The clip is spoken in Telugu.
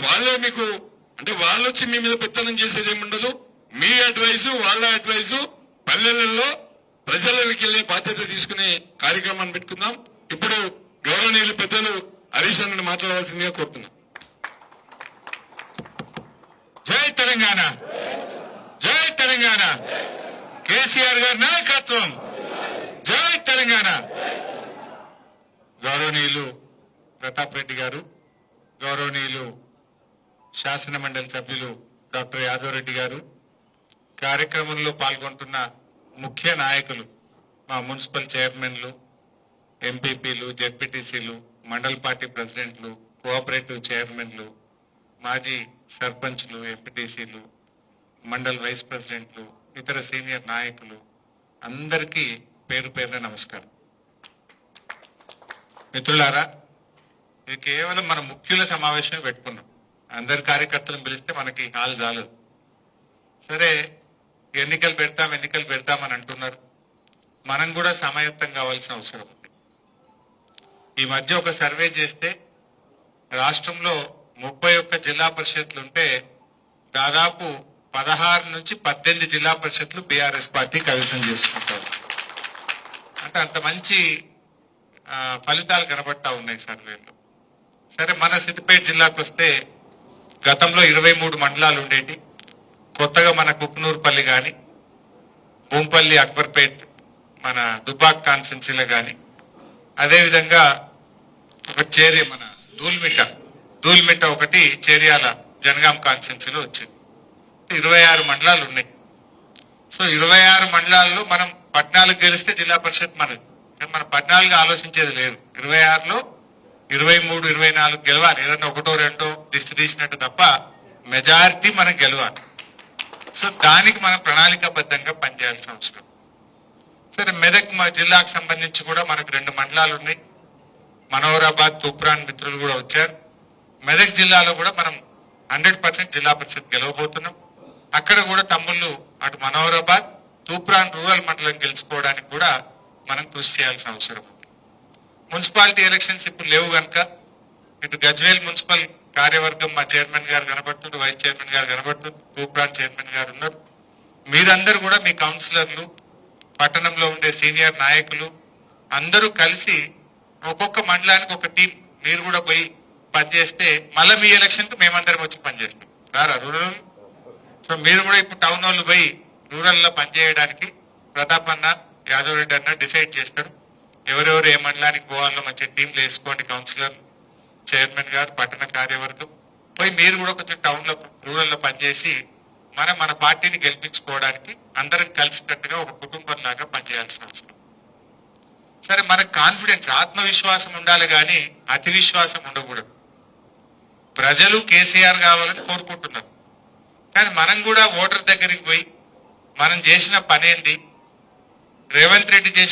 వాళ్ళే మీకు అంటే వాళ్ళు వచ్చి మీ మీద పెత్తనం చేసేది ఏముండదు. మీ అడ్వైసు వాళ్ళ అడ్వైసు పల్లెలలో ప్రజలకు వెళ్లే బాధ్యత తీసుకునే కార్యక్రమాన్ని పెట్టుకుందాం. ఇప్పుడు గౌరవనీయులు పెద్దలు హరీష్ అన్నని మాట్లాడవలసిందిగా కోరుతున్నాం. జై తెలంగాణ, జై తెలంగాణ, కేసీఆర్ గారి నాయకత్వం, జై తెలంగాణ. గౌరవనీయులు ప్రతాప్ రెడ్డి గారు, గౌరవనీయులు శాసన మండలి సభ్యులు డాక్టర్ యాదవ్ రెడ్డి గారు, కార్యక్రమంలో పాల్గొంటున్న ముఖ్య నాయకులు మా మున్సిపల్ చైర్మన్లు, ఎంపీపీలు, జెడ్పీటీసీలు, మండల్ పార్టీ ప్రెసిడెంట్లు, కోఆపరేటివ్ చైర్మన్లు, మాజీ సర్పంచ్లు, ఎంపీటీసీలు, మండల్ వైస్ ప్రెసిడెంట్లు, ఇతర సీనియర్ నాయకులు అందరికీ పేరు పేరున నమస్కారం. మిత్రులారా, ఇది కేవలం మన ముఖ్యుల సమావేశమే పెట్టుకున్నాం. అందరి కార్యకర్తలను పిలిస్తే మనకి హాలు చాలదు. సరే, ఎన్నికలు పెడతామని అంటున్నారు. మనం కూడా సమాయత్తం కావాల్సిన అవసరం ఉంది. ఈ మధ్య ఒక సర్వే చేస్తే రాష్ట్రంలో 31 జిల్లా పరిషత్లుంటే దాదాపు 16 నుంచి 18 జిల్లా పరిషత్లు బీఆర్ఎస్ పార్టీ కైవసం చేసుకుంటారు. అంటే అంత మంచి ఫలితాలు కనబడతా ఉన్నాయి సర్వేలో. సరే, మన సిద్దిపేట జిల్లాకు వస్తే గతంలో 23 మండలాలు ఉండేటి. కొత్తగా మన కుక్నూరుపల్లి కానీ, భూంపల్లి, అక్బర్పేట్, మన దుబ్బాక్ కాన్స్టెన్సీలో కానీ, అదేవిధంగా ఒక మన ధూల్మిట్ట ఒకటి చేర్యాల జనగాం కాన్స్టెన్సీలో వచ్చింది. 26 మండలాలు ఉన్నాయి. సో 26 మండలాల్లో మనం 14 గెలిస్తే జిల్లా పరిషత్ మనది. మన 14 ఆలోచించేది లేదు. 26లో 23, 24 గెలవాలి. ఏదన్నా ఒకటో రెండో లిస్ట్ తీసినట్టు తప్ప మెజారిటీ మనం గెలవాలి. సో దానికి మనం ప్రణాళికాబద్ధంగా పనిచేయాల్సిన అవసరం. సరే, మెదక్ జిల్లాకు సంబంధించి కూడా మనకు 2 మండలాలు ఉన్నాయి. మనోహరాబాద్, తూప్రాన్ మిత్రులు కూడా వచ్చారు. మెదక్ జిల్లాలో కూడా మనం 100% జిల్లా పరిషత్ గెలవబోతున్నాం. అక్కడ కూడా తమ్ముళ్ళు అటు మనోహరాబాద్, తూప్రాన్ రూరల్ మండలం గెలుచుకోవడానికి కూడా మనం కృషి చేయాల్సిన అవసరం ఉంది. మున్సిపాలిటీ ఎలక్షన్స్ ఇప్పుడు లేవు కనుక ఇటు గజ్వేల్ మున్సిపల్ కార్యవర్గం మా చైర్మన్ గారు కనబడుతుండ్రు, వైస్ చైర్మన్ గారు కనబడుతుంది, తూప్రాన్ చైర్మన్ గారు ఉన్నారు. మీరందరూ కూడా మీ కౌన్సిలర్లు, పట్టణంలో ఉండే సీనియర్ నాయకులు అందరూ కలిసి ఒక్కొక్క మండలానికి ఒక టీం మీరు కూడా పోయి పనిచేస్తే మళ్ళీ మీ ఎలక్షన్ కు మేమందరం వచ్చి పనిచేస్తాం. రారా రూరల్? సో మీరు కూడా ఇప్పుడు టౌన్ వాళ్ళు పోయి రూరల్ లో పనిచేయడానికి ప్రతాప్ అన్న, యాదవ్ రెడ్డి అన్న డిసైడ్ చేస్తారు. ఎవరెవరు ఏ మండలానికి పోవాలో మంచి టీంలు వేసుకోండి. కౌన్సిలర్, చైర్మన్ గారు, పట్టణ కార్యవర్గం పోయి మీరు కూడా కొంచెం టౌన్ లో రూరల్ లో పనిచేసి మన పార్టీని గెలిపించుకోవడానికి అందరం కలిసికట్టుగా ఒక కుటుంబం లాగా పనిచేయాల్సిన అవసరం. సరే, మనకు కాన్ఫిడెన్స్, ఆత్మవిశ్వాసం ఉండాలి కానీ అతి విశ్వాసం ఉండకూడదు. ప్రజలు కేసీఆర్ కావాలని కోరుకుంటున్నారు. కానీ మనం కూడా ఓటర్ దగ్గరికి పోయి మనం చేసిన పనేంది, రేవంత్ రెడ్డి చేసిన